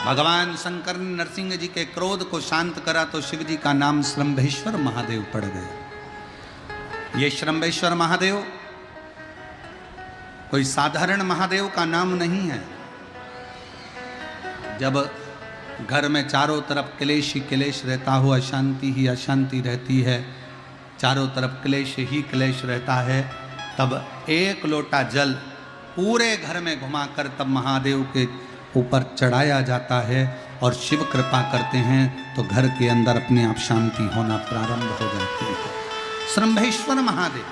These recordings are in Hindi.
भगवान शंकर ने नरसिंह जी के क्रोध को शांत करा तो शिव जी का नाम श्रंभेश्वर महादेव पड़ गया। ये श्रंभेश्वर महादेव कोई साधारण महादेव का नाम नहीं है। जब घर में चारों तरफ क्लेश ही क्लेश रहता हो, अशांति ही अशांति रहती है, चारों तरफ क्लेश ही क्लेश रहता है, तब एक लोटा जल पूरे घर में घुमाकर तब महादेव के ऊपर चढ़ाया जाता है और शिव कृपा करते हैं तो घर के अंदर अपने आप शांति होना प्रारंभ हो जाती है। श्रंभेश्वर महादेव।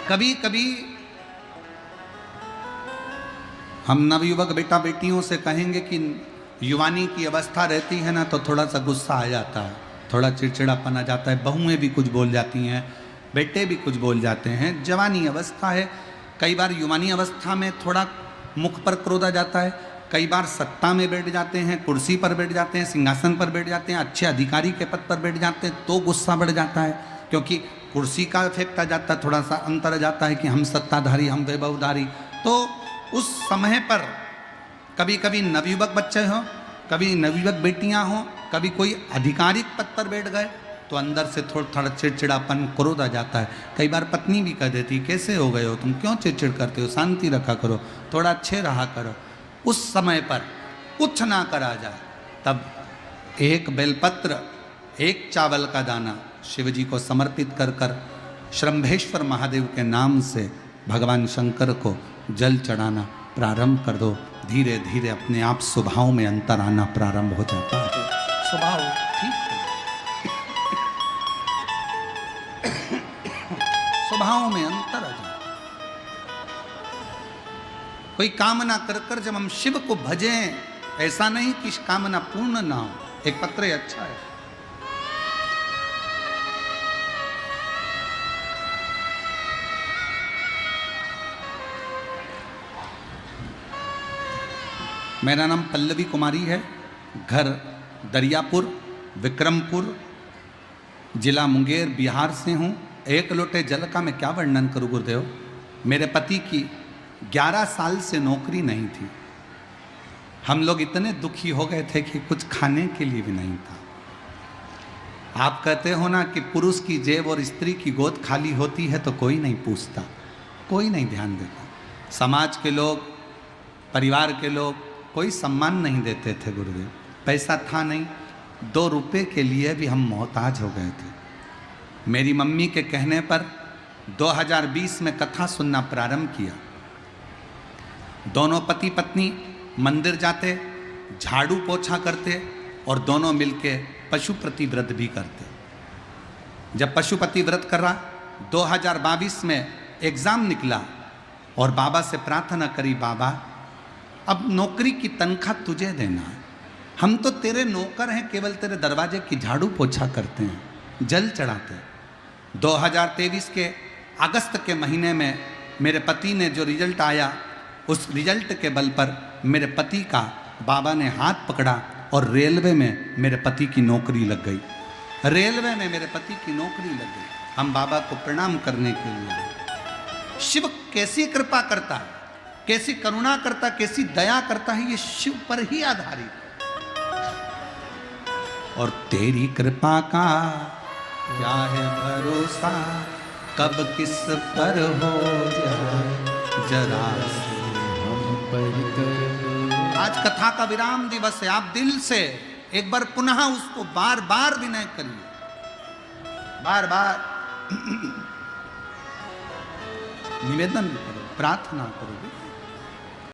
कभी कभी हम नवयुवक बेटा बेटियों से कहेंगे कि युवानी की अवस्था रहती है ना तो थोड़ा सा गुस्सा आ जाता है, थोड़ा चिड़चिड़ापन आ जाता है, बहुएं भी कुछ बोल जाती हैं, बेटे भी कुछ बोल जाते हैं। जवानी अवस्था है, कई बार युवानी अवस्था में थोड़ा मुख पर क्रोध आ जाता है, कई बार सत्ता में बैठ जाते हैं, कुर्सी पर बैठ जाते हैं, सिंहासन पर बैठ जाते हैं, अच्छे अधिकारी के पद पर बैठ जाते हैं तो गुस्सा बढ़ जाता है, क्योंकि कुर्सी का इफेक्ट आ जाता है, थोड़ा सा अंतर आ जाता है कि हम सत्ताधारी, हम वैभवधारी। तो उस समय पर कभी कभी नवयुवक बच्चे हों, कभी नवयुवक बेटियां हों, कभी कोई आधिकारिक पद पर बैठ गए तो अंदर से थोड़ा थोड़ा चिड़चिड़ापन क्रोध आ जाता है। कई बार पत्नी भी कह देती, कैसे हो गए हो तुम, क्यों चिड़चिड़ करते हो, शांति रखा करो, थोड़ा अच्छे रहा करो। उस समय पर कुछ ना करा जाए तब एक बेलपत्र, एक चावल का दाना शिव जी को समर्पित कर कर श्रंभेश्वर महादेव के नाम से भगवान शंकर को जल चढ़ाना प्रारंभ कर दो। धीरे धीरे अपने आप स्वभाव में अंतर आना प्रारंभ हो जाता है। स्वभाव ठीक है, स्वभाव में अंतर आ जाता। कोई कामना कर कर जब हम शिव को भजें, ऐसा नहीं कि कामना पूर्ण ना हो। एक पत्र अच्छा है, मेरा नाम पल्लवी कुमारी है, घर दरियापुर, विक्रमपुर, जिला मुंगेर, बिहार से हूँ। एक लोटे जल का मैं क्या वर्णन करूँ गुरुदेव। मेरे पति की 11 साल से नौकरी नहीं थी। हम लोग इतने दुखी हो गए थे कि कुछ खाने के लिए भी नहीं था। आप कहते हो ना कि पुरुष की जेब और स्त्री की गोद खाली होती है तो कोई नहीं पूछता, कोई नहीं ध्यान देता। समाज के लोग, परिवार के लोग कोई सम्मान नहीं देते थे गुरुदेव। पैसा था नहीं, 2 रुपए के लिए भी हम मोहताज हो गए थे। मेरी मम्मी के कहने पर 2020 में कथा सुनना प्रारंभ किया। दोनों पति पत्नी मंदिर जाते, झाड़ू पोछा करते और दोनों मिलके पशुपति व्रत भी करते। जब पशुपति व्रत कर रहा 2022 में एग्ज़ाम निकला और बाबा से प्रार्थना करी, बाबा अब नौकरी की तनख्वाह तुझे देना है, हम तो तेरे नौकर हैं, केवल तेरे दरवाजे की झाड़ू पोछा करते हैं, जल चढ़ाते हैं। 2023 के अगस्त के महीने में मेरे पति ने जो रिजल्ट आया, उस रिजल्ट के बल पर मेरे पति का बाबा ने हाथ पकड़ा और रेलवे में मेरे पति की नौकरी लग गई। रेलवे में मेरे पति की नौकरी लग गई। हम बाबा को प्रणाम करने के लिए। शिव कैसी कृपा करता है, कैसी करुणा करता, कैसी दया करता है, ये शिव पर ही आधारित है। और तेरी कृपा का क्या है भरोसा, कब किस पर हो जाए जरा से हम पर। आज कथा का विराम दिवस है। आप दिल से एक बार पुनः उसको बार बार विनय करिए, बार बार निवेदन करो, प्रार्थना करोगे।